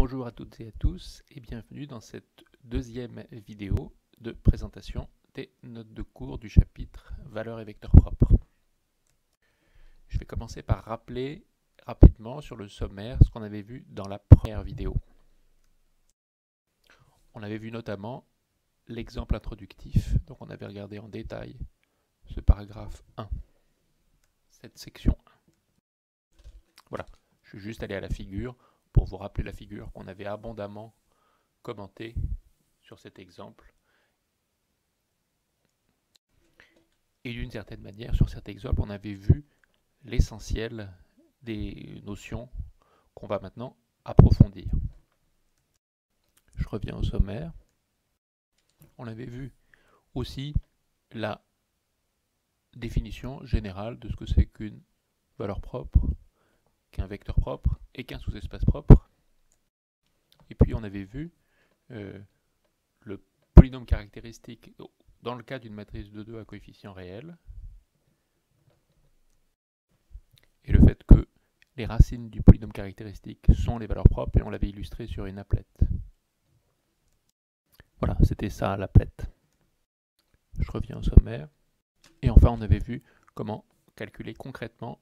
Bonjour à toutes et à tous et bienvenue dans cette deuxième vidéo de présentation des notes de cours du chapitre Valeurs et vecteurs propres. Je vais commencer par rappeler rapidement sur le sommaire ce qu'on avait vu dans la première vidéo. On avait vu notamment l'exemple introductif, donc on avait regardé en détail ce paragraphe 1, cette section 1. Voilà, je suis juste allé à la figure pour vous rappeler la figure qu'on avait abondamment commentée sur cet exemple. Et d'une certaine manière, sur cet exemple, on avait vu l'essentiel des notions qu'on va maintenant approfondir. Je reviens au sommaire. On avait vu aussi la définition générale de ce que c'est qu'une valeur propre, qu'un vecteur propre et qu'un sous-espace propre. Et puis on avait vu le polynôme caractéristique dans le cas d'une matrice de 2 à coefficient réel et le fait que les racines du polynôme caractéristique sont les valeurs propres et on l'avait illustré sur une applette. Voilà, c'était ça l'appelette. Je reviens au sommaire. Et enfin, on avait vu comment calculer concrètement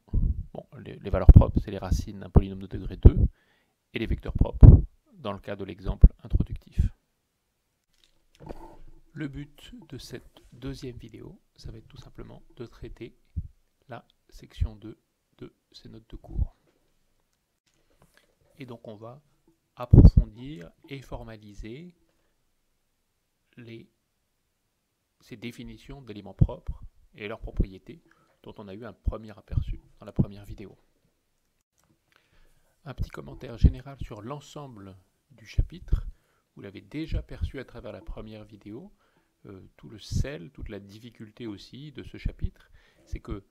les valeurs propres, c'est les racines d'un polynôme de degré 2 et les vecteurs propres dans le cas de l'exemple introductif. Le but de cette deuxième vidéo, ça va être tout simplement de traiter la section 2 de ces notes de cours. Et donc on va approfondir et formaliser ces définitions d'éléments propres et leurs propriétés dont on a eu un premier aperçu dans la première vidéo. Un petit commentaire général sur l'ensemble du chapitre. Vous l'avez déjà perçu à travers la première vidéo. Tout le sel, toute la difficulté aussi de ce chapitre, c'est que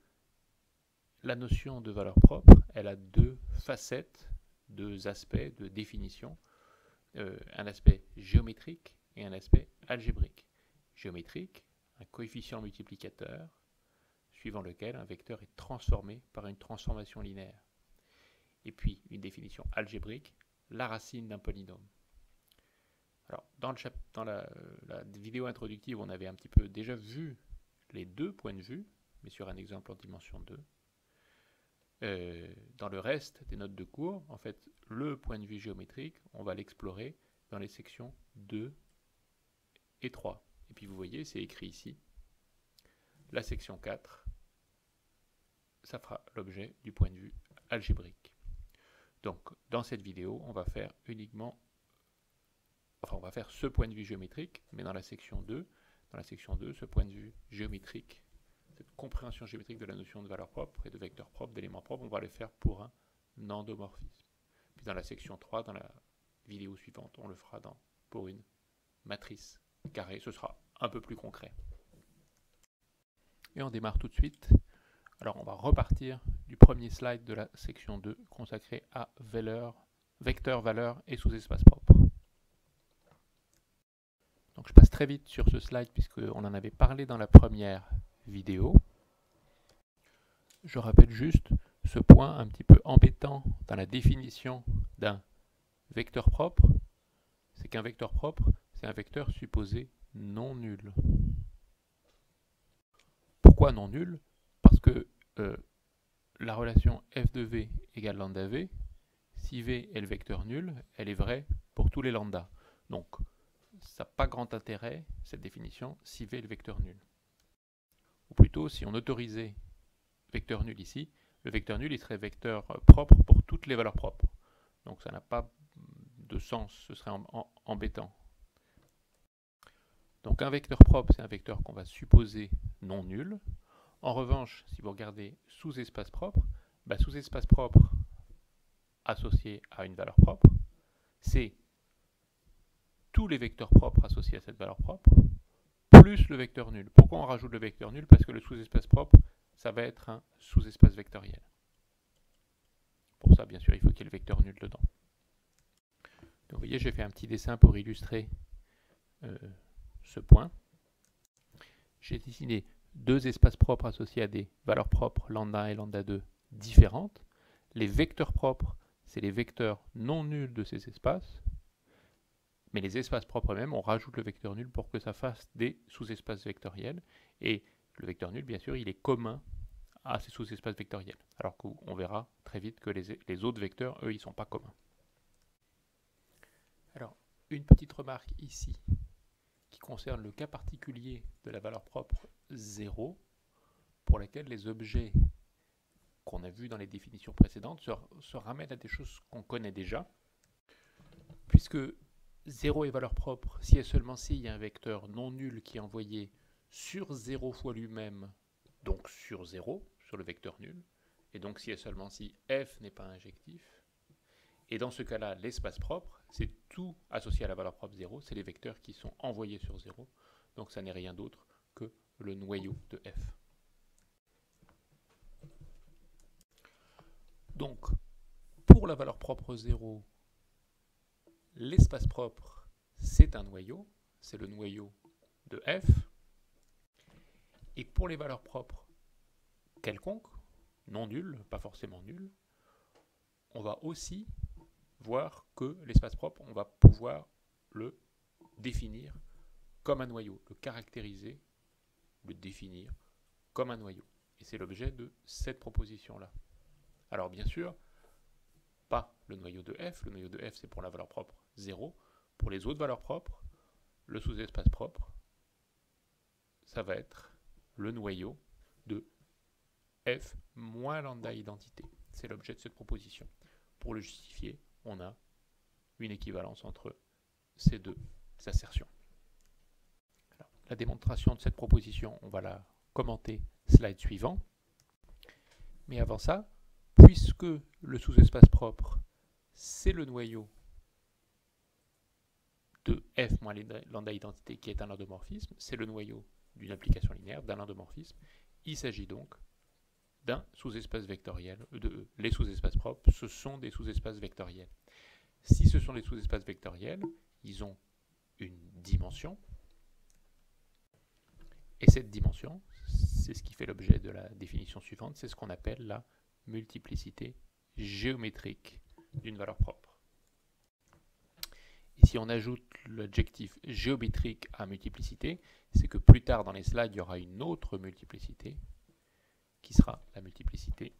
la notion de valeur propre, elle a deux facettes, deux aspects de définition. Un aspect géométrique et un aspect algébrique. Géométrique, un coefficient multiplicateur, suivant lequel un vecteur est transformé par une transformation linéaire. Et puis, une définition algébrique, la racine d'un polynôme. Alors, dans la vidéo introductive, on avait un petit peu déjà vu les deux points de vue, mais sur un exemple en dimension 2. Dans le reste des notes de cours, en fait, le point de vue géométrique, on va l'explorer dans les sections 2 et 3. Et puis vous voyez, c'est écrit ici. La section 4, ça fera l'objet du point de vue algébrique. Donc, dans cette vidéo, on va faire ce point de vue géométrique, mais dans la section 2, ce point de vue géométrique, cette compréhension géométrique de la notion de valeur propre et de vecteur propre, d'éléments propres, on va le faire pour un endomorphisme. Puis dans la section 3, dans la vidéo suivante, on le fera pour une matrice carrée. Ce sera un peu plus concret. Et on démarre tout de suite. Alors on va repartir du premier slide de la section 2 consacré à vecteurs, valeurs et sous-espaces propres. Donc je passe très vite sur ce slide puisqu'on en avait parlé dans la première vidéo. Je rappelle juste ce point un petit peu embêtant dans la définition d'un vecteur propre, c'est qu'un vecteur propre, c'est un vecteur supposé non nul. Pourquoi non nul? Parce que la relation f de v égale lambda v, si v est le vecteur nul, elle est vraie pour tous les lambdas. Donc, ça n'a pas grand intérêt, cette définition, si v est le vecteur nul. Ou plutôt, si on autorisait vecteur nul ici, le vecteur nul il serait vecteur propre pour toutes les valeurs propres. Donc ça n'a pas de sens, ce serait embêtant. Donc un vecteur propre, c'est un vecteur qu'on va supposer non nul. En revanche, si vous regardez sous-espace propre, sous-espace propre associé à une valeur propre, c'est tous les vecteurs propres associés à cette valeur propre, plus le vecteur nul. Pourquoi on rajoute le vecteur nul? Parce que le sous-espace propre, ça va être un sous-espace vectoriel. Pour ça, bien sûr, il faut qu'il y ait le vecteur nul dedans. Donc, vous voyez, j'ai fait un petit dessin pour illustrer ce point. J'ai dessiné deux espaces propres associés à des valeurs propres lambda 1 et lambda 2 différentes. Les vecteurs propres, c'est les vecteurs non nuls de ces espaces, mais les espaces propres eux-mêmes, on rajoute le vecteur nul pour que ça fasse des sous-espaces vectoriels, et le vecteur nul, bien sûr, il est commun à ces sous-espaces vectoriels, alors qu'on verra très vite que les autres vecteurs, eux, ils ne sont pas communs. Alors, une petite remarque ici, qui concerne le cas particulier de la valeur propre 0, pour laquelle les objets qu'on a vus dans les définitions précédentes se ramènent à des choses qu'on connaît déjà, puisque 0 est valeur propre si et seulement si il y a un vecteur non nul qui est envoyé sur 0 fois lui-même, donc sur 0, sur le vecteur nul, et donc si et seulement si f n'est pas injectif. Et dans ce cas-là, l'espace propre, c'est tout associé à la valeur propre 0, c'est les vecteurs qui sont envoyés sur 0, donc ça n'est rien d'autre que le noyau de f. Donc, pour la valeur propre 0, l'espace propre, c'est un noyau, c'est le noyau de f. Et pour les valeurs propres quelconques, non nulles, pas forcément nulles, on va aussi voir que l'espace propre, on va pouvoir le définir comme un noyau, le caractériser, le définir comme un noyau. Et c'est l'objet de cette proposition-là. Alors bien sûr, pas le noyau de f. Le noyau de f, c'est pour la valeur propre 0. Pour les autres valeurs propres, le sous-espace propre, ça va être le noyau de f moins lambda identité. C'est l'objet de cette proposition. Pour le justifier, on a une équivalence entre ces deux assertions. Alors, la démonstration de cette proposition, on va la commenter slide suivant. Mais avant ça, puisque le sous-espace propre, c'est le noyau de f moins lambda identité qui est un endomorphisme, c'est le noyau d'une application linéaire, d'un endomorphisme, il s'agit donc d'un sous-espace vectoriel. Les sous-espaces propres, ce sont des sous-espaces vectoriels. Si ce sont des sous-espaces vectoriels, ils ont une dimension, et cette dimension, c'est ce qui fait l'objet de la définition suivante, c'est ce qu'on appelle la multiplicité géométrique d'une valeur propre. Et si on ajoute l'adjectif géométrique à multiplicité, c'est que plus tard dans les slides, il y aura une autre multiplicité, qui sera la multiplicité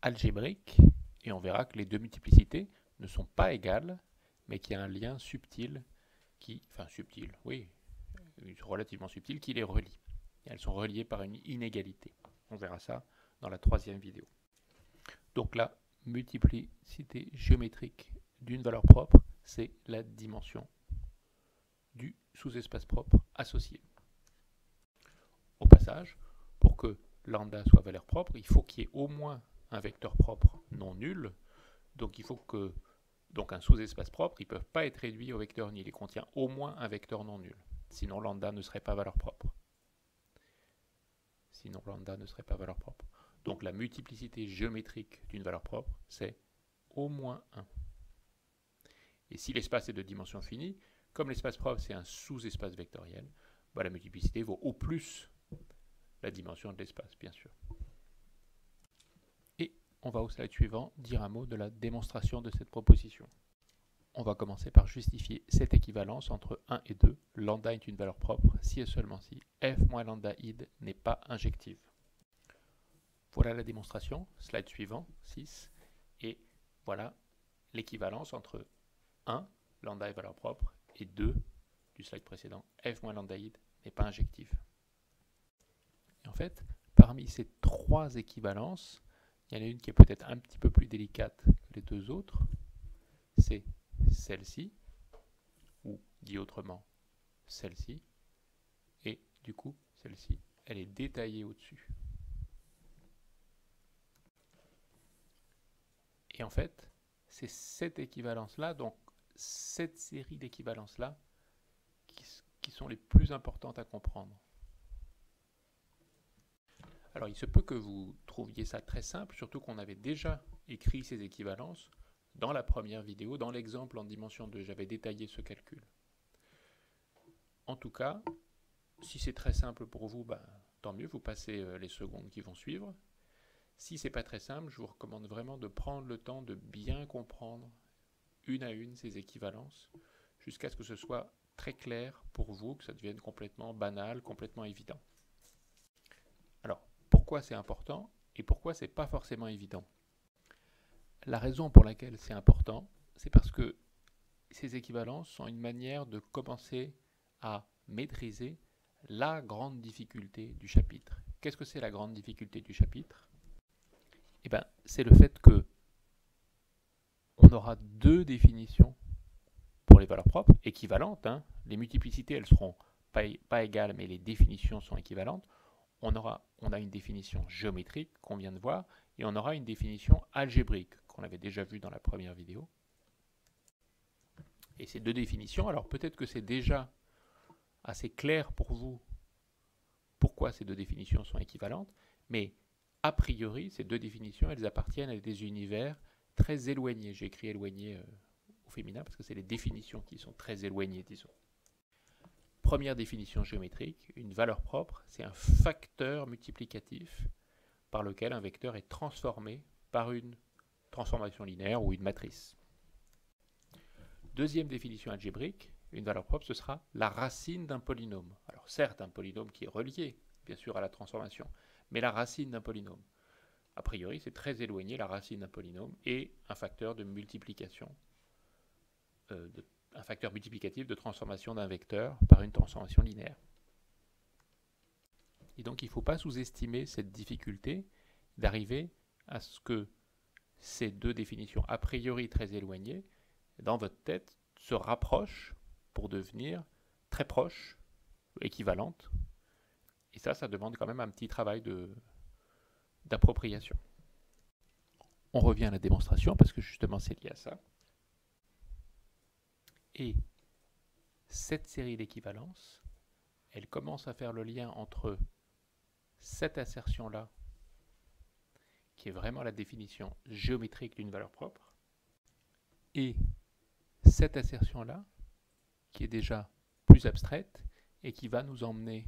algébrique, et on verra que les deux multiplicités ne sont pas égales, mais qu'il y a un lien subtil, relativement subtil, qui les relie. Et elles sont reliées par une inégalité. On verra ça dans la troisième vidéo. Donc la multiplicité géométrique d'une valeur propre, c'est la dimension du sous-espace propre associé. Au passage, pour que lambda soit valeur propre, il faut qu'il y ait au moins un vecteur propre non nul. Donc il faut que un sous-espace propre, ils ne peuvent pas être réduits au vecteur nul. Il contient au moins un vecteur non nul. Sinon lambda ne serait pas valeur propre. Donc la multiplicité géométrique d'une valeur propre, c'est au moins 1. Et si l'espace est de dimension finie, comme l'espace propre c'est un sous-espace vectoriel, la multiplicité vaut au plus la dimension de l'espace, bien sûr. Et on va au slide suivant dire un mot de la démonstration de cette proposition. On va commencer par justifier cette équivalence entre 1 et 2. Lambda est une valeur propre si et seulement si f moins lambda id n'est pas injective. Voilà la démonstration, slide suivant, 6. Et voilà l'équivalence entre 1, lambda est valeur propre, et 2, du slide précédent, f moins lambda id n'est pas injective. Et en fait, parmi ces trois équivalences, il y en a une qui est peut-être un petit peu plus délicate que les deux autres. C'est celle-ci, ou dit autrement, celle-ci. Et du coup, celle-ci, elle est détaillée au-dessus. Et en fait, c'est cette équivalence-là, donc cette série d'équivalences-là, qui sont les plus importantes à comprendre. Alors, il se peut que vous trouviez ça très simple, surtout qu'on avait déjà écrit ces équivalences dans la première vidéo, dans l'exemple en dimension 2, j'avais détaillé ce calcul. En tout cas, si c'est très simple pour vous, tant mieux, vous passez les secondes qui vont suivre. Si ce n'est pas très simple, je vous recommande vraiment de prendre le temps de bien comprendre une à une ces équivalences jusqu'à ce que ce soit très clair pour vous, que ça devienne complètement banal, complètement évident. Alors, pourquoi c'est important et pourquoi c'est pas forcément évident? La raison pour laquelle c'est important, c'est parce que ces équivalences sont une manière de commencer à maîtriser la grande difficulté du chapitre. Qu'est-ce que c'est la grande difficulté du chapitre? Eh bien, c'est le fait que on aura deux définitions pour les valeurs propres, équivalentes. Les multiplicités, elles seront pas égales, mais les définitions sont équivalentes. On a une définition géométrique qu'on vient de voir, et on aura une définition algébrique qu'on avait déjà vue dans la première vidéo. Et ces deux définitions, alors peut-être que c'est déjà assez clair pour vous pourquoi ces deux définitions sont équivalentes, mais a priori, ces deux définitions, elles appartiennent à des univers très éloignés. J'ai écrit éloigné au féminin parce que c'est les définitions qui sont très éloignées, disons. Première définition géométrique, une valeur propre, c'est un facteur multiplicatif par lequel un vecteur est transformé par une transformation linéaire ou une matrice. Deuxième définition algébrique, une valeur propre, ce sera la racine d'un polynôme. Alors certes, un polynôme qui est relié, bien sûr, à la transformation, mais la racine d'un polynôme. A priori, c'est très éloigné, la racine d'un polynôme, et un facteur de multiplication, un facteur multiplicatif de transformation d'un vecteur par une transformation linéaire. Et donc, il ne faut pas sous-estimer cette difficulté d'arriver à ce que ces deux définitions, a priori très éloignées, dans votre tête, se rapprochent pour devenir très proches, équivalentes. Et ça demande quand même un petit travail d'appropriation. On revient à la démonstration parce que justement c'est lié à ça. Et cette série d'équivalences, elle commence à faire le lien entre cette assertion-là, qui est vraiment la définition géométrique d'une valeur propre, et cette assertion-là, qui est déjà plus abstraite et qui va nous emmener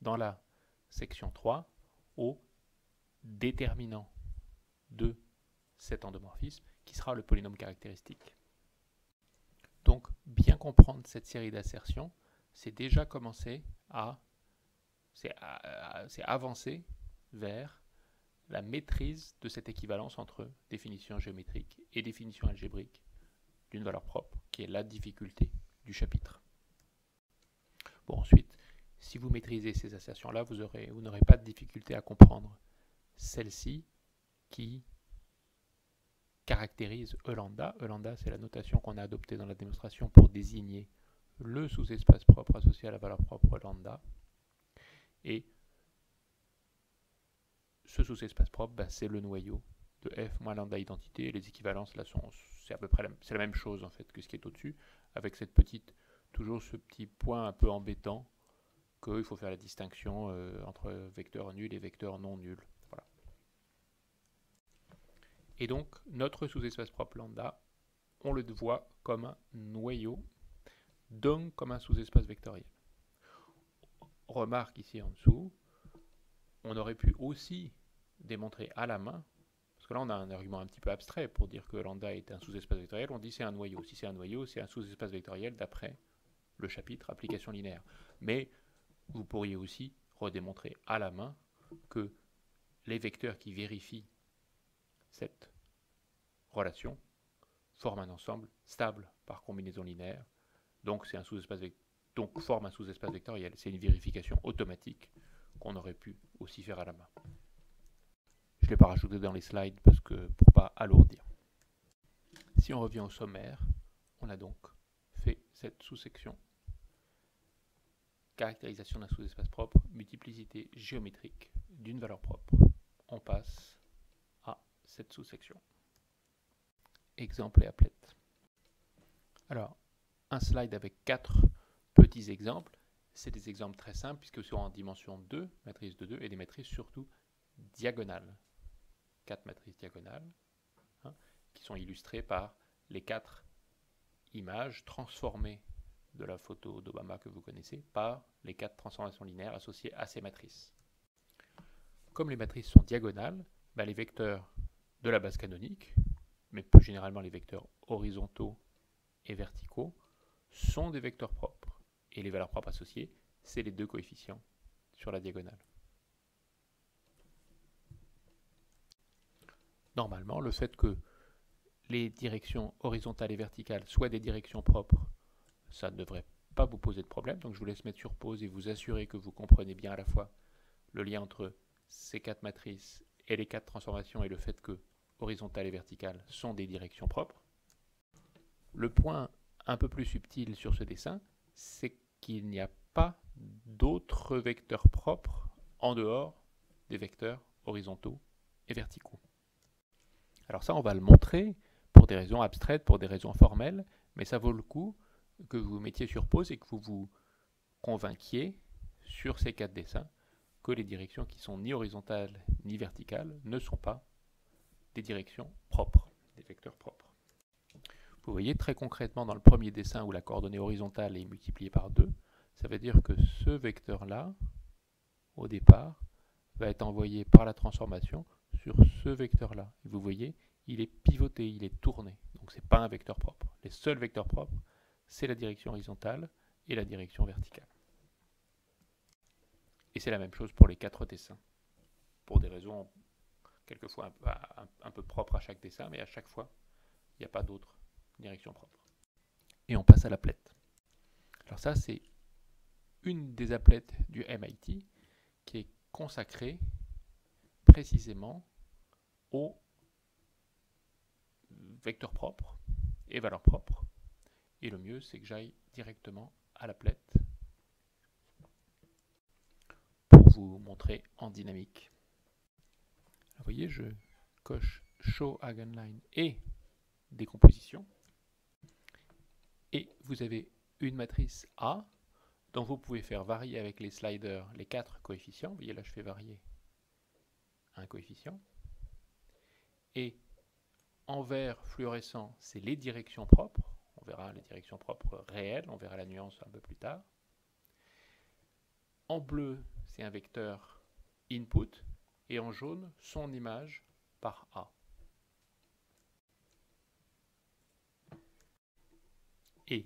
dans la section 3 au déterminant de cet endomorphisme, qui sera le polynôme caractéristique. Donc, bien comprendre cette série d'assertions, c'est déjà commencer c'est avancer vers la maîtrise de cette équivalence entre définition géométrique et définition algébrique d'une valeur propre, qui est la difficulté du chapitre. Bon, ensuite, si vous maîtrisez ces assertions-là, vous n'aurez pas de difficulté à comprendre celle-ci qui caractérise E lambda. E lambda, c'est la notation qu'on a adoptée dans la démonstration pour désigner le sous-espace propre associé à la valeur propre lambda. Et ce sous-espace propre, c'est le noyau de f moins lambda identité. Et les équivalences, là, c'est à peu près la même chose en fait que ce qui est au-dessus, avec toujours ce petit point un peu embêtant qu'il faut faire la distinction entre vecteurs nuls et vecteurs non nuls. Voilà. Et donc, notre sous-espace propre lambda, on le voit comme un noyau, donc comme un sous-espace vectoriel. Remarque ici en dessous, on aurait pu aussi démontrer à la main, parce que là on a un argument un petit peu abstrait pour dire que lambda est un sous-espace vectoriel, on dit c'est un noyau. Si c'est un noyau, c'est un sous-espace vectoriel d'après le chapitre application linéaire. Mais vous pourriez aussi redémontrer à la main que les vecteurs qui vérifient cette relation forment un ensemble stable par combinaison linéaire, donc c'est un sous-espace donc forme un sous-espace vectoriel. C'est une vérification automatique qu'on aurait pu aussi faire à la main. Je ne l'ai pas rajouté dans les slides parce que pour ne pas alourdir. Si on revient au sommaire, on a donc fait cette sous-section caractérisation d'un sous-espace propre, multiplicité géométrique d'une valeur propre. On passe à cette sous-section. Exemple et applet. Alors, un slide avec 4 petits exemples. C'est des exemples très simples puisque ce sont en dimension 2, matrice de 2, et des matrices surtout diagonales. 4 matrices diagonales qui sont illustrées par les 4 images transformées de la photo d'Obama que vous connaissez par les 4 transformations linéaires associées à ces matrices. Comme les matrices sont diagonales, les vecteurs de la base canonique, mais plus généralement les vecteurs horizontaux et verticaux, sont des vecteurs propres. Et les valeurs propres associées, c'est les deux coefficients sur la diagonale. Normalement, le fait que les directions horizontales et verticales soient des directions propres, ça ne devrait pas vous poser de problème. Donc je vous laisse mettre sur pause et vous assurer que vous comprenez bien à la fois le lien entre ces quatre matrices et les quatre transformations et le fait que horizontale et verticale sont des directions propres. Le point un peu plus subtil sur ce dessin, c'est qu'il n'y a pas d'autres vecteurs propres en dehors des vecteurs horizontaux et verticaux. Alors ça, on va le montrer pour des raisons abstraites, pour des raisons formelles, mais ça vaut le coup que vous mettiez sur pause et que vous vous convainquiez sur ces quatre dessins que les directions qui sont ni horizontales ni verticales ne sont pas des directions propres, des vecteurs propres. Vous voyez très concrètement dans le premier dessin où la coordonnée horizontale est multipliée par 2, ça veut dire que ce vecteur-là, au départ, va être envoyé par la transformation sur ce vecteur-là. Vous voyez, il est pivoté, il est tourné. Donc ce n'est pas un vecteur propre. Les seuls vecteurs propres, c'est la direction horizontale et la direction verticale. Et c'est la même chose pour les quatre dessins, pour des raisons quelquefois un peu propres à chaque dessin, mais à chaque fois, il n'y a pas d'autre direction propre. Et on passe à l'applet. Alors ça, c'est une des applets du MIT qui est consacrée précisément aux vecteurs propres et valeurs propres. Et le mieux, c'est que j'aille directement à l'applet pour vous montrer en dynamique. Alors, vous voyez, je coche Show Eigenline et décomposition. Et vous avez une matrice A dont vous pouvez faire varier avec les sliders les quatre coefficients. Vous voyez, là, je fais varier un coefficient. Et en vert fluorescent, c'est les directions propres. On verra les directions propres réelles, on verra la nuance un peu plus tard. En bleu, c'est un vecteur input. Et en jaune, son image par A. Et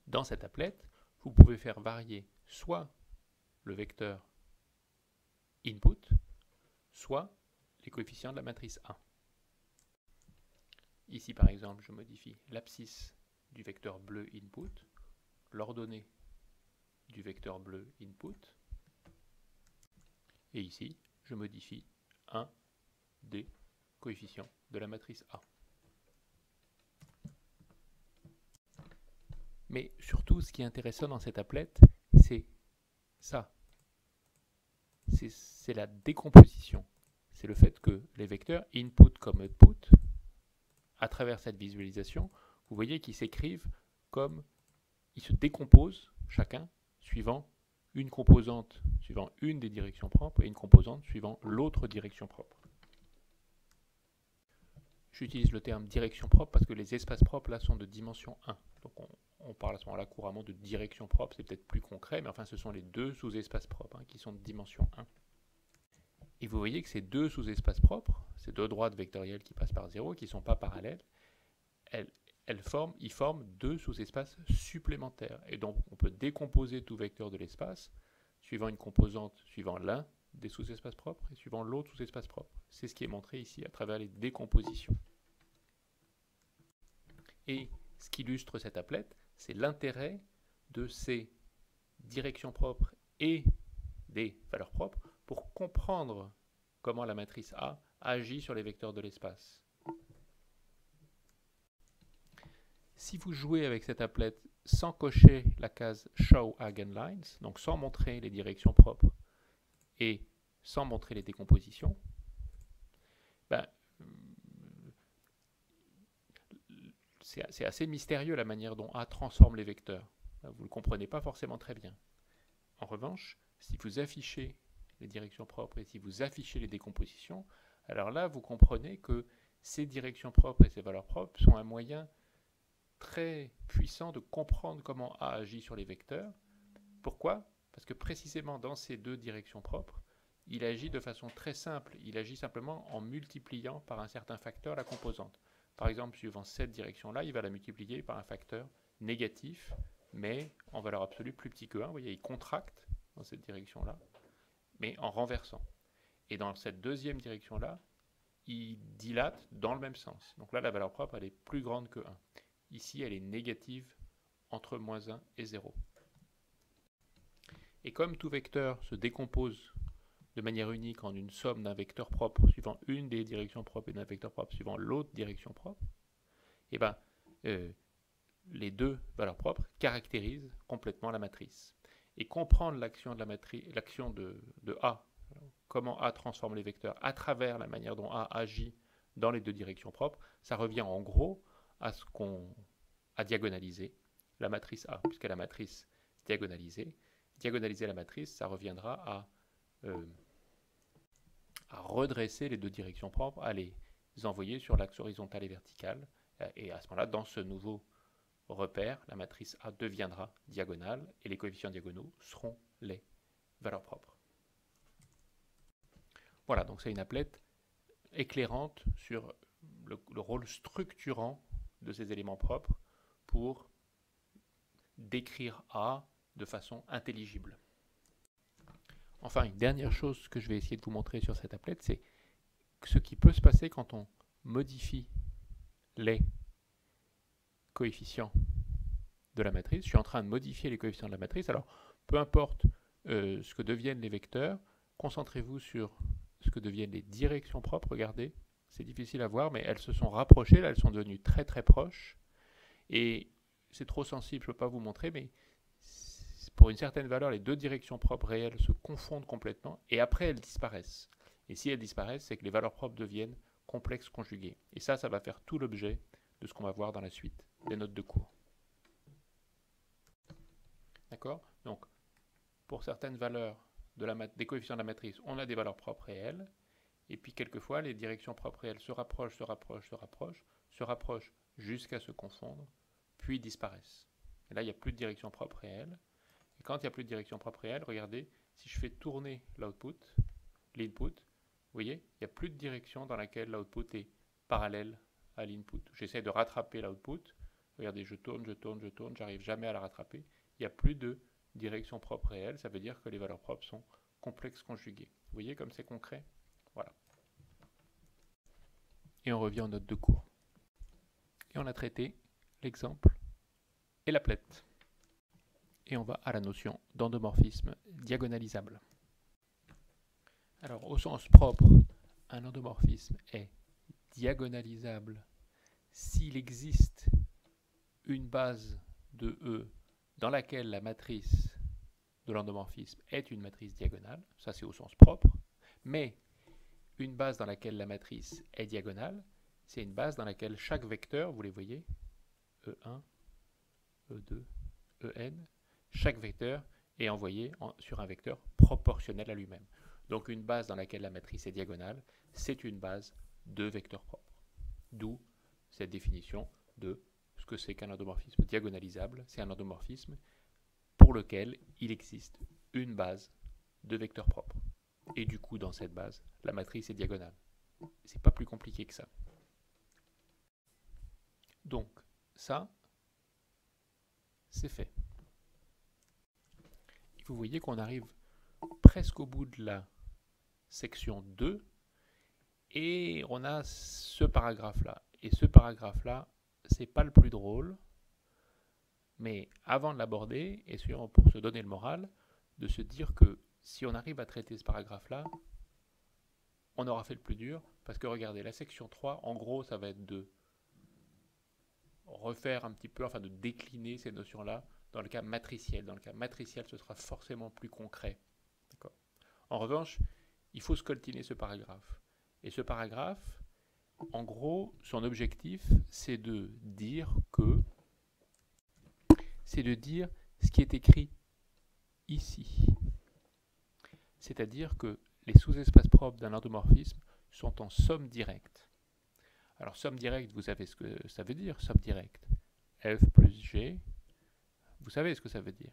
dans cette applet, vous pouvez faire varier soit le vecteur input, soit les coefficients de la matrice A. Ici, par exemple, je modifie l'abscisse du vecteur bleu input, l'ordonnée du vecteur bleu input, et ici, je modifie un des coefficients de la matrice A. Mais surtout, ce qui est intéressant dans cette applet, c'est ça. C'est la décomposition. C'est le fait que les vecteurs input comme output, à travers cette visualisation, vous voyez qu'ils s'écrivent comme ils se décomposent chacun suivant une composante suivant une des directions propres et une composante suivant l'autre direction propre. J'utilise le terme direction propre parce que les espaces propres là sont de dimension 1. Donc on parle à ce moment-là couramment de direction propre, c'est peut-être plus concret, mais enfin ce sont les deux sous-espaces propres qui sont de dimension 1. Et vous voyez que ces deux sous-espaces propres, ces deux droites vectorielles qui passent par 0, qui ne sont pas parallèles, ils forment deux sous-espaces supplémentaires. Et donc on peut décomposer tout vecteur de l'espace suivant une composante suivant l'un des sous-espaces propres et suivant l'autre sous-espace propre. C'est ce qui est montré ici à travers les décompositions. Et ce qui illustre cette applet, c'est l'intérêt de ces directions propres et des valeurs propres pour comprendre comment la matrice A agit sur les vecteurs de l'espace. Si vous jouez avec cette applet sans cocher la case Show Eigenlines, donc sans montrer les directions propres et sans montrer les décompositions, c'est assez mystérieux la manière dont A transforme les vecteurs. Vous ne le comprenez pas forcément très bien. En revanche, si vous affichez les directions propres et si vous affichez les décompositions, alors là, vous comprenez que ces directions propres et ces valeurs propres sont un moyen très puissant de comprendre comment A agit sur les vecteurs. Pourquoi ? Parce que précisément dans ces deux directions propres, il agit de façon très simple. Il agit simplement en multipliant par un certain facteur la composante. Par exemple, suivant cette direction-là, il va la multiplier par un facteur négatif, mais en valeur absolue plus petit que 1. Vous voyez, il contracte dans cette direction-là, mais en renversant. Et dans cette deuxième direction-là, il dilate dans le même sens. Donc là, la valeur propre, elle est plus grande que 1. Ici, elle est négative entre moins 1 et 0. Et comme tout vecteur se décompose de manière unique en une somme d'un vecteur propre suivant une des directions propres et d'un vecteur propre suivant l'autre direction propre, et ben, les deux valeurs propres caractérisent complètement la matrice. Et comprendre l'action de la matrice, l'action de A, comment A transforme les vecteurs à travers la manière dont A agit dans les deux directions propres, ça revient en gros à ce qu'on a diagonalisé la matrice A, puisque la matrice diagonalisée, diagonaliser la matrice, ça reviendra à redresser les deux directions propres, à les envoyer sur l'axe horizontal et vertical, et à ce moment-là, dans ce nouveau repère, la matrice A deviendra diagonale, et les coefficients diagonaux seront les valeurs propres. Voilà, donc c'est une applette éclairante sur le rôle structurant de ces éléments propres pour décrire A de façon intelligible. Enfin, une dernière chose que je vais essayer de vous montrer sur cette applette, c'est ce qui peut se passer quand on modifie les coefficients de la matrice. Je suis en train de modifier les coefficients de la matrice. Alors, peu importe ce que deviennent les vecteurs, concentrez-vous sur ce que deviennent les directions propres. Regardez, c'est difficile à voir, mais elles se sont rapprochées. Là, elles sont devenues très très proches. Et c'est trop sensible, je ne peux pas vous montrer, mais pour une certaine valeur, les deux directions propres réelles se confondent complètement et après elles disparaissent. Et si elles disparaissent, c'est que les valeurs propres deviennent complexes conjuguées. Et ça va faire tout l'objet de ce qu'on va voir dans la suite des notes de cours. D'accord? Donc, pour certaines valeurs des coefficients de la matrice, on a des valeurs propres réelles. Et puis, quelquefois, les directions propres réelles se rapprochent, se rapprochent jusqu'à se confondre, puis disparaissent. Et là, il n'y a plus de direction propre réelle. Et quand il n'y a plus de direction propre réelle, regardez, si je fais tourner l'input, vous voyez, il n'y a plus de direction dans laquelle l'output est parallèle à l'input. J'essaie de rattraper l'output. Regardez, je tourne, j'arrive jamais à la rattraper. Il n'y a plus de direction propre réelle. Ça veut dire que les valeurs propres sont complexes conjuguées. Vous voyez comme c'est concret? Voilà. Et on revient aux notes de cours. Et on a traité l'exemple et l'appelette. Et on va à la notion d'endomorphisme diagonalisable. Alors, au sens propre, un endomorphisme est diagonalisable s'il existe une base de E dans laquelle la matrice de l'endomorphisme est une matrice diagonale, ça c'est au sens propre, mais une base dans laquelle la matrice est diagonale, c'est une base dans laquelle chaque vecteur, vous les voyez, E1, E2, En, chaque vecteur est envoyé sur un vecteur proportionnel à lui-même. Donc une base dans laquelle la matrice est diagonale, c'est une base de vecteurs propres. D'où cette définition de ce que c'est qu'un endomorphisme diagonalisable. C'est un endomorphisme pour lequel il existe une base de vecteurs propres. Et du coup, dans cette base, la matrice est diagonale. C'est pas plus compliqué que ça. Donc, ça, c'est fait. Et vous voyez qu'on arrive presque au bout de la section 2 et on a ce paragraphe-là. Et ce paragraphe-là, c'est pas le plus drôle, mais avant de l'aborder, et pour se donner le moral, de se dire que si on arrive à traiter ce paragraphe-là, on aura fait le plus dur, parce que regardez, la section 3, en gros, ça va être de refaire un petit peu, enfin de décliner ces notions-là dans le cas matriciel. Dans le cas matriciel, ce sera forcément plus concret. D'accord. En revanche, il faut scoltiner ce paragraphe. Et ce paragraphe, en gros, son objectif, c'est de dire ce qui est écrit ici. C'est-à-dire que les sous-espaces propres d'un endomorphisme sont en somme directe. Alors, somme directe, vous savez ce que ça veut dire, somme directe. F plus G, vous savez ce que ça veut dire.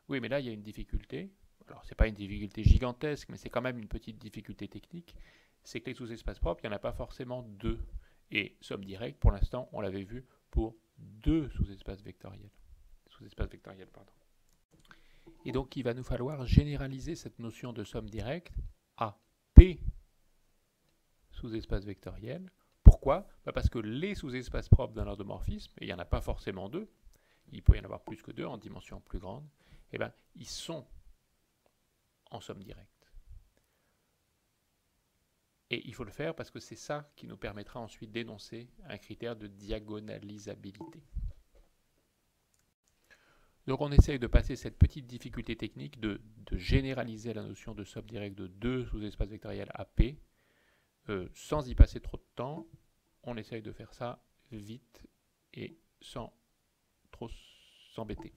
Oui, mais là, il y a une difficulté. alors ce n'est pas une difficulté gigantesque, mais c'est quand même une petite difficulté technique, c'est que les sous-espaces propres, il n'y en a pas forcément deux. Et somme directe, pour l'instant, on l'avait vu pour deux sous-espaces vectoriels. Et donc, il va nous falloir généraliser cette notion de somme directe à P sous-espaces vectoriels. Pourquoi? Parce que les sous-espaces propres d'un endomorphisme, et il n'y en a pas forcément deux, il peut y en avoir plus que deux en dimension plus grande, eh bien, ils sont en somme directe. Et il faut le faire parce que c'est ça qui nous permettra ensuite d'énoncer un critère de diagonalisabilité. Donc on essaye de passer cette petite difficulté technique de généraliser la notion de somme directe de deux sous-espaces vectoriels à P, sans y passer trop de temps. On essaye de faire ça vite et sans trop s'embêter.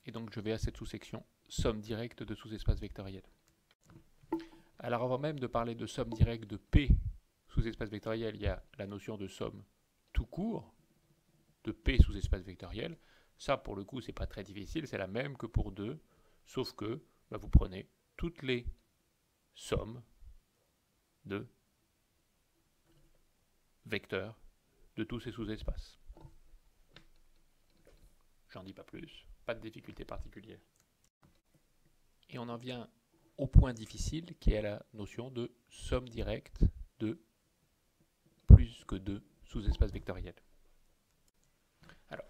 Et donc je vais à cette sous-section somme directe de sous-espaces vectoriels. Alors avant même de parler de somme directe de P sous-espace vectoriel, il y a la notion de somme tout court de P sous-espace vectoriel. Ça, pour le coup, c'est pas très difficile, c'est la même que pour 2, sauf que vous prenez toutes les sommes de vecteurs de tous ces sous-espaces. J'en dis pas plus, pas de difficulté particulière. Et on en vient au point difficile, qui est la notion de somme directe de plus que 2 sous-espaces vectoriels. Alors,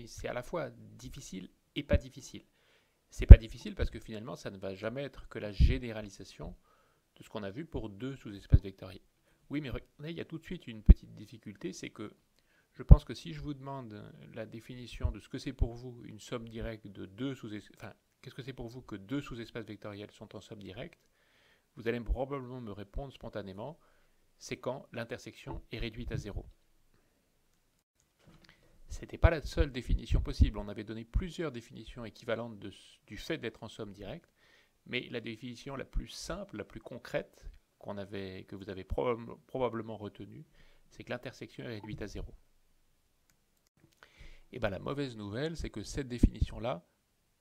c'est à la fois difficile et pas difficile. C'est pas difficile parce que finalement, ça ne va jamais être que la généralisation de ce qu'on a vu pour 2 sous-espaces vectoriels. Oui, mais regardez, il y a tout de suite une petite difficulté, c'est que je pense que si je vous demande la définition de ce que c'est pour vous une somme directe de 2 sous-espaces, enfin, qu'est-ce que c'est pour vous que 2 sous-espaces vectoriels sont en somme directe, vous allez probablement me répondre spontanément, c'est quand l'intersection est réduite à 0. Ce n'était pas la seule définition possible. On avait donné plusieurs définitions équivalentes du fait d'être en somme directe, mais la définition la plus simple, la plus concrète que vous avez probablement retenue, c'est que l'intersection est réduite à 0. Et bien la mauvaise nouvelle, c'est que cette définition-là,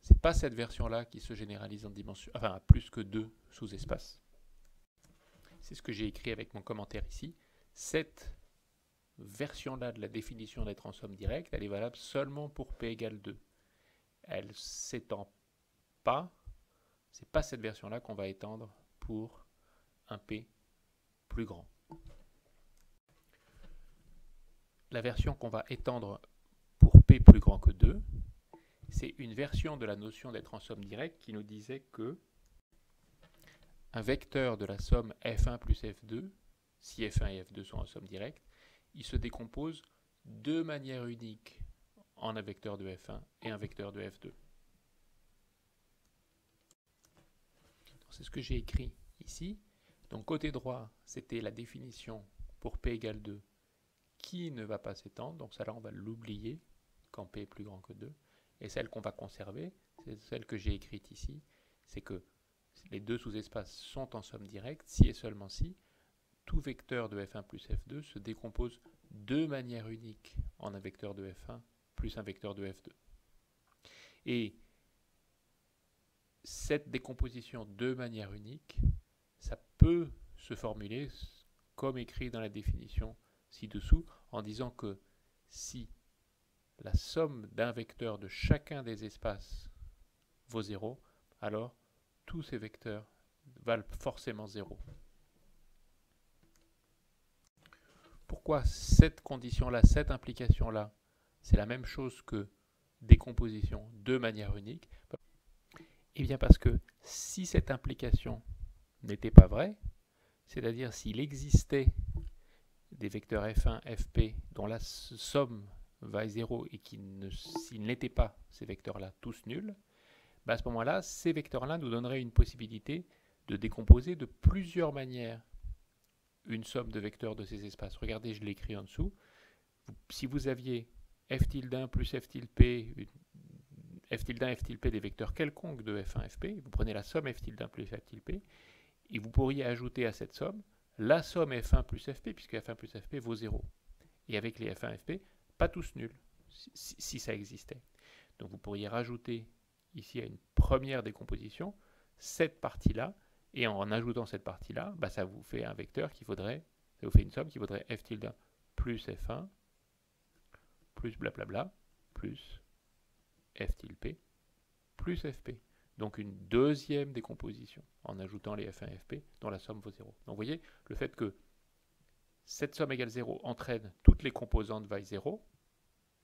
ce n'est pas cette version-là qui se généralise en dimension, enfin à plus que 2 sous-espaces. C'est ce que j'ai écrit avec mon commentaire ici. Cette version-là de la définition d'être en somme directe, elle est valable seulement pour P égale 2. Elle ne s'étend pas, c'est pas cette version-là qu'on va étendre pour un P plus grand. La version qu'on va étendre pour P plus grand que 2, c'est une version de la notion d'être en somme directe qui nous disait que un vecteur de la somme f1 plus f2, si f1 et f2 sont en somme directe, il se décompose de manière unique en un vecteur de f1 et un vecteur de f2. C'est ce que j'ai écrit ici. Donc côté droit, c'était la définition pour p égale 2 qui ne va pas s'étendre. Donc ça là, on va l'oublier quand p est plus grand que 2. Et celle qu'on va conserver, c'est celle que j'ai écrite ici, c'est que les deux sous-espaces sont en somme directe si et seulement si tout vecteur de f1 plus f2 se décompose de manière unique en un vecteur de f1 plus un vecteur de f2. Et cette décomposition de manière unique, ça peut se formuler comme écrit dans la définition ci-dessous, en disant que si la somme d'un vecteur de chacun des espaces vaut 0, alors tous ces vecteurs valent forcément 0. Pourquoi cette condition-là, cette implication-là, c'est la même chose que décomposition de manière unique? Eh bien parce que si cette implication n'était pas vraie, c'est-à-dire s'il existait des vecteurs f1, fp dont la somme va à 0 et s'ils n'étaient pas ces vecteurs-là tous nuls, à ce moment-là, ces vecteurs-là nous donneraient une possibilité de décomposer de plusieurs manières une somme de vecteurs de ces espaces. Regardez, je l'ai écrit en dessous. Si vous aviez f tilde 1 plus f tilde p, f tilde 1 f tilde p des vecteurs quelconques de f1, fp, vous prenez la somme f tilde 1 plus f tilde p, et vous pourriez ajouter à cette somme la somme f1 plus fp, puisque f1 plus fp vaut 0. Et avec les f1, fp, pas tous nuls, si ça existait. Donc vous pourriez rajouter ici à une première décomposition, cette partie-là, et en ajoutant cette partie-là, bah, ça vous fait un vecteur qui faudrait, ça vous fait une somme qui vaudrait f tilde plus f1 plus blablabla plus f tilde p plus fp. Donc une deuxième décomposition en ajoutant les f1 et fp dont la somme vaut 0. Donc vous voyez, le fait que cette somme égale 0 entraîne toutes les composantes vaillent 0,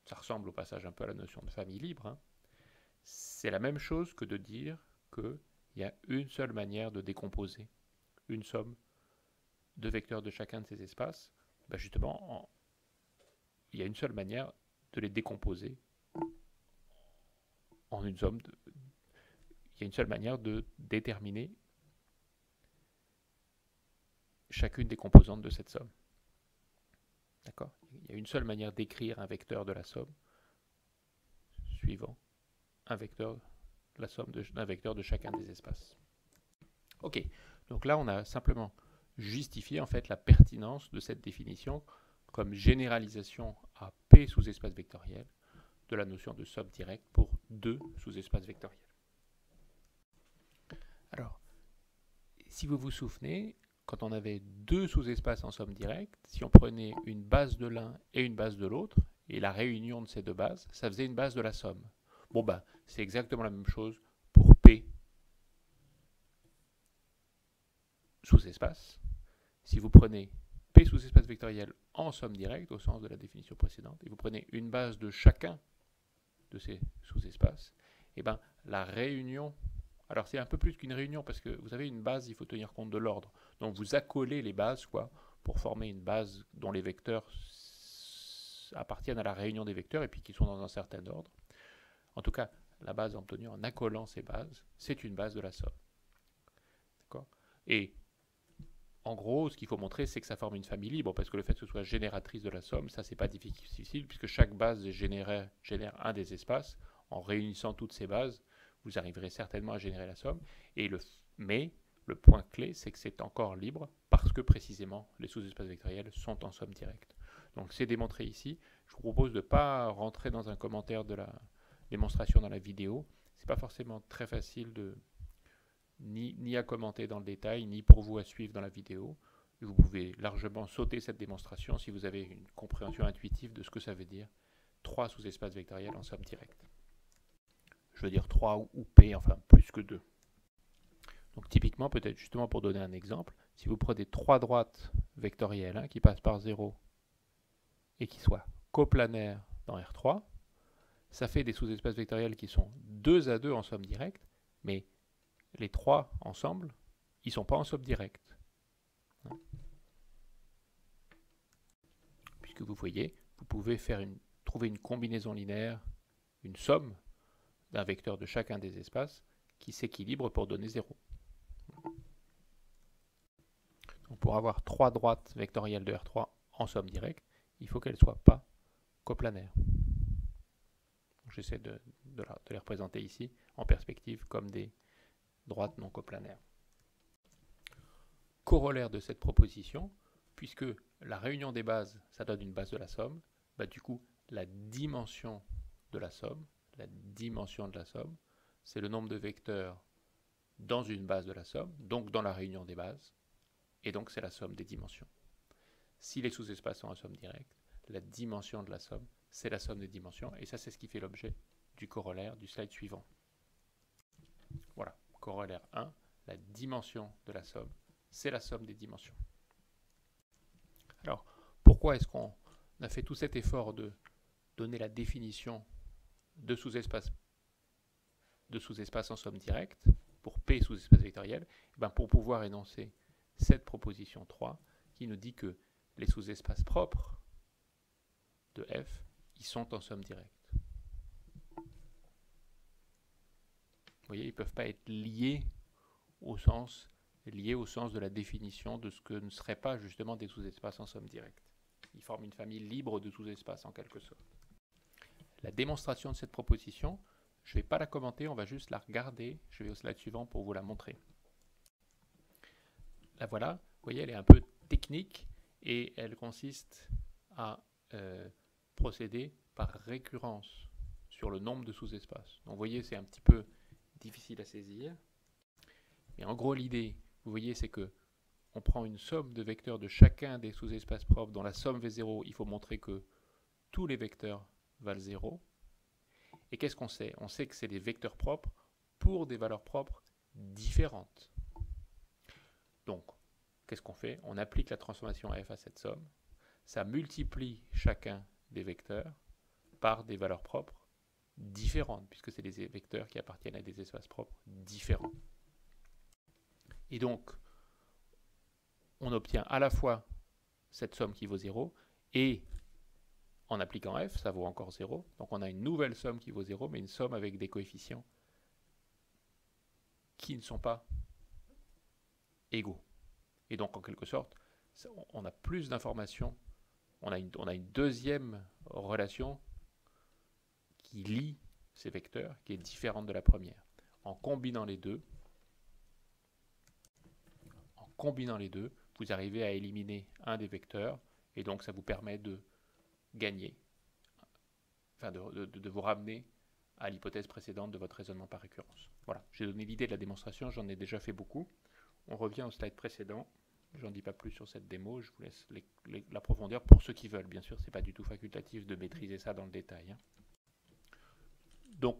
ça ressemble au passage un peu à la notion de famille libre, hein. C'est la même chose que de dire qu'il y a une seule manière de décomposer une somme de vecteurs de chacun de ces espaces. Ben justement, il y a une seule manière de les décomposer en une somme. Il y a une seule manière de déterminer chacune des composantes de cette somme. D'accord ? Il y a une seule manière d'écrire un vecteur de la somme suivant un vecteur, la somme d'un vecteur de chacun des espaces. Ok, donc là on a simplement justifié en fait la pertinence de cette définition comme généralisation à P sous-espace vectoriel de la notion de somme directe pour deux sous-espaces vectoriels. Alors, si vous vous souvenez, quand on avait deux sous-espaces en somme directe, si on prenait une base de l'un et une base de l'autre, et la réunion de ces deux bases, ça faisait une base de la somme. Bon ben, c'est exactement la même chose pour P sous-espace. Si vous prenez P sous-espace vectoriel en somme directe, au sens de la définition précédente, et vous prenez une base de chacun de ces sous-espaces, et ben la réunion, alors c'est un peu plus qu'une réunion, parce que vous avez une base, il faut tenir compte de l'ordre. Donc vous accolez les bases, quoi, pour former une base dont les vecteurs appartiennent à la réunion des vecteurs, et puis qui sont dans un certain ordre. En tout cas, la base obtenue en accolant ces bases, c'est une base de la somme. D'accord ? Et en gros, ce qu'il faut montrer, c'est que ça forme une famille libre, parce que le fait que ce soit génératrice de la somme, ça, c'est pas difficile, puisque chaque base génère un des espaces. En réunissant toutes ces bases, vous arriverez certainement à générer la somme. Mais le point clé, c'est que c'est encore libre, parce que précisément, les sous-espaces vectoriels sont en somme directe. Donc c'est démontré ici. Je vous propose de ne pas rentrer dans un commentaire de la démonstration dans la vidéo. C'est pas forcément très facile ni à commenter dans le détail, ni pour vous à suivre dans la vidéo. Vous pouvez largement sauter cette démonstration si vous avez une compréhension intuitive de ce que ça veut dire 3 sous-espaces vectoriels en somme directe. Je veux dire 3 ou P, enfin plus que 2. Donc typiquement, peut-être justement pour donner un exemple, si vous prenez 3 droites vectorielles qui passent par 0 et qui soient coplanaires dans R3, ça fait des sous-espaces vectoriels qui sont 2 à 2 en somme directe, mais les 3 ensemble, ils ne sont pas en somme directe. Puisque vous voyez, vous pouvez trouver une combinaison linéaire, une somme d'un vecteur de chacun des espaces qui s'équilibre pour donner 0. Donc pour avoir 3 droites vectorielles de R3 en somme directe, il faut qu'elles ne soient pas coplanaires. J'essaie de les représenter ici en perspective comme des droites non coplanaires. Corollaire de cette proposition, puisque la réunion des bases, ça donne une base de la somme, bah du coup, la dimension de la somme, c'est le nombre de vecteurs dans une base de la somme, donc dans la réunion des bases, et donc c'est la somme des dimensions. Si les sous-espaces sont en somme directe, la dimension de la somme, c'est la somme des dimensions, et ça c'est ce qui fait l'objet du corollaire du slide suivant. Voilà, corollaire 1, la dimension de la somme, c'est la somme des dimensions. Alors, pourquoi est-ce qu'on a fait tout cet effort de donner la définition de sous-espace en somme directe pour P sous-espace vectoriel? Pour pouvoir énoncer cette proposition 3 qui nous dit que les sous-espaces propres de F, ils sont en somme directe. Vous voyez, ils ne peuvent pas être liés au sens de la définition de ce que ne serait pas justement des sous-espaces en somme directe. Ils forment une famille libre de sous-espaces en quelque sorte. La démonstration de cette proposition, je ne vais pas la commenter, on va juste la regarder. Je vais au slide suivant pour vous la montrer. La voilà, vous voyez, elle est un peu technique et elle consiste à procéder par récurrence sur le nombre de sous-espaces. Donc vous voyez, c'est un petit peu difficile à saisir. Mais en gros, l'idée, vous voyez, c'est que on prend une somme de vecteurs de chacun des sous-espaces propres dont la somme fait 0. Il faut montrer que tous les vecteurs valent 0. Et qu'est-ce qu'on sait? On sait que c'est des vecteurs propres pour des valeurs propres différentes. Donc, qu'est-ce qu'on fait? On applique la transformation f à cette somme. Ça multiplie chacun des vecteurs par des valeurs propres différentes, puisque c'est des vecteurs qui appartiennent à des espaces propres différents. Et donc, on obtient à la fois cette somme qui vaut 0, et en appliquant f, ça vaut encore 0. Donc on a une nouvelle somme qui vaut 0, mais une somme avec des coefficients qui ne sont pas égaux. Et donc, en quelque sorte, on a plus d'informations, on a une deuxième relation qui lie ces vecteurs, qui est différente de la première. En combinant les deux, vous arrivez à éliminer un des vecteurs, et donc ça vous permet de gagner, enfin de vous ramener à l'hypothèse précédente de votre raisonnement par récurrence. Voilà, j'ai donné l'idée de la démonstration, j'en ai déjà fait beaucoup. On revient au slide précédent. J'en dis pas plus sur cette démo, je vous laisse l'approfondir pour ceux qui veulent. Bien sûr, ce n'est pas du tout facultatif de maîtriser ça dans le détail. Donc,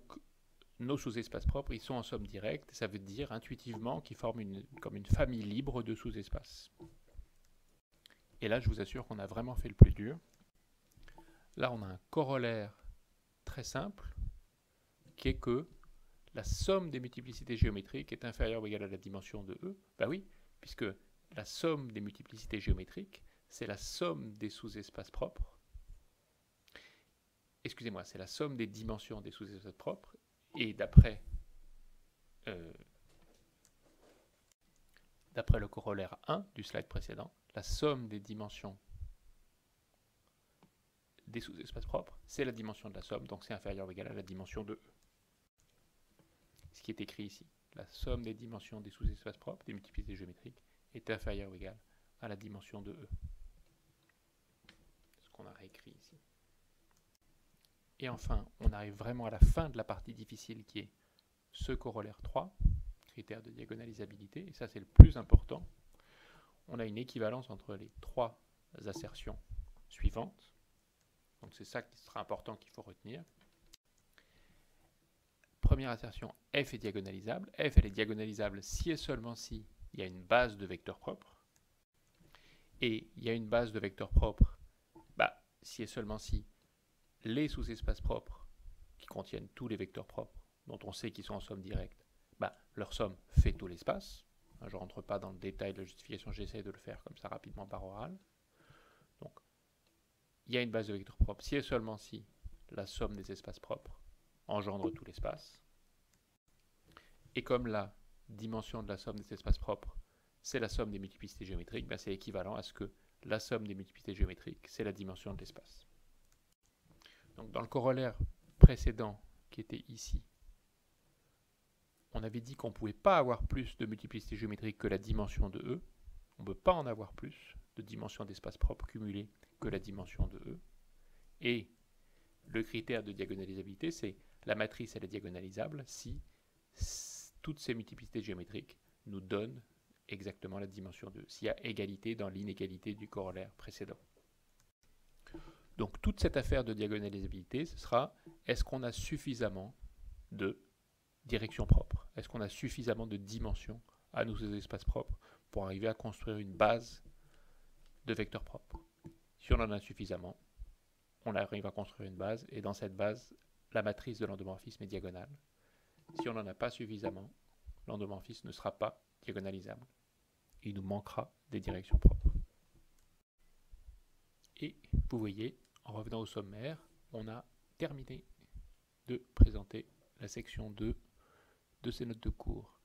nos sous-espaces propres, ils sont en somme directe, ça veut dire intuitivement qu'ils forment comme une famille libre de sous-espaces. Et là, je vous assure qu'on a vraiment fait le plus dur. Là, on a un corollaire très simple, qui est que la somme des multiplicités géométriques est inférieure ou égale à la dimension de E. Ben oui, puisque la somme des multiplicités géométriques, c'est la somme des sous-espaces propres. Excusez-moi, c'est la somme des dimensions des sous-espaces propres. Et d'après le corollaire 1 du slide précédent, la somme des dimensions des sous-espaces propres, c'est la dimension de la somme, donc c'est inférieur ou égal à la dimension de E. Ce qui est écrit ici, la somme des dimensions des sous-espaces propres, des multiplicités géométriques, est inférieure ou égale à la dimension de E. Ce qu'on a réécrit ici. Et enfin, on arrive vraiment à la fin de la partie difficile qui est ce corollaire 3, critère de diagonalisabilité, et ça c'est le plus important. On a une équivalence entre les trois assertions suivantes. Donc c'est ça qui sera important qu'il faut retenir. Première assertion, f est diagonalisable. F elle est diagonalisable si et seulement si il y a une base de vecteurs propres. Et il y a une base de vecteurs propres, si et seulement si les sous-espaces propres qui contiennent tous les vecteurs propres, dont on sait qu'ils sont en somme directe, leur somme fait tout l'espace. Je ne rentre pas dans le détail de la justification, j'essaie de le faire comme ça rapidement par oral. Donc, il y a une base de vecteurs propres si et seulement si la somme des espaces propres engendre tout l'espace. Et comme la dimension de la somme des espaces propres, c'est la somme des multiplicités géométriques, c'est équivalent à ce que la somme des multiplicités géométriques, c'est la dimension de l'espace. Donc dans le corollaire précédent, qui était ici, on avait dit qu'on ne pouvait pas avoir plus de multiplicité géométrique que la dimension de E. On ne peut pas en avoir plus de dimension d'espace propre cumulée que la dimension de E. Et le critère de diagonalisabilité, c'est la matrice elle est diagonalisable si toutes ces multiplicités géométriques nous donnent exactement la dimension de E, s'il y a égalité dans l'inégalité du corollaire précédent. Donc toute cette affaire de diagonalisabilité, ce sera est-ce qu'on a suffisamment de directions propres? Est-ce qu'on a suffisamment de dimensions à nos espaces propres pour arriver à construire une base de vecteurs propres? Si on en a suffisamment, on arrive à construire une base, et dans cette base, la matrice de l'endomorphisme est diagonale. Si on n'en a pas suffisamment, l'endomorphisme ne sera pas diagonalisable. Il nous manquera des directions propres. Et vous voyez, en revenant au sommaire, on a terminé de présenter la section 2 de ces notes de cours.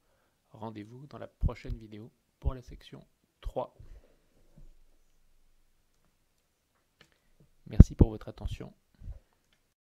Rendez-vous dans la prochaine vidéo pour la section 3. Merci pour votre attention.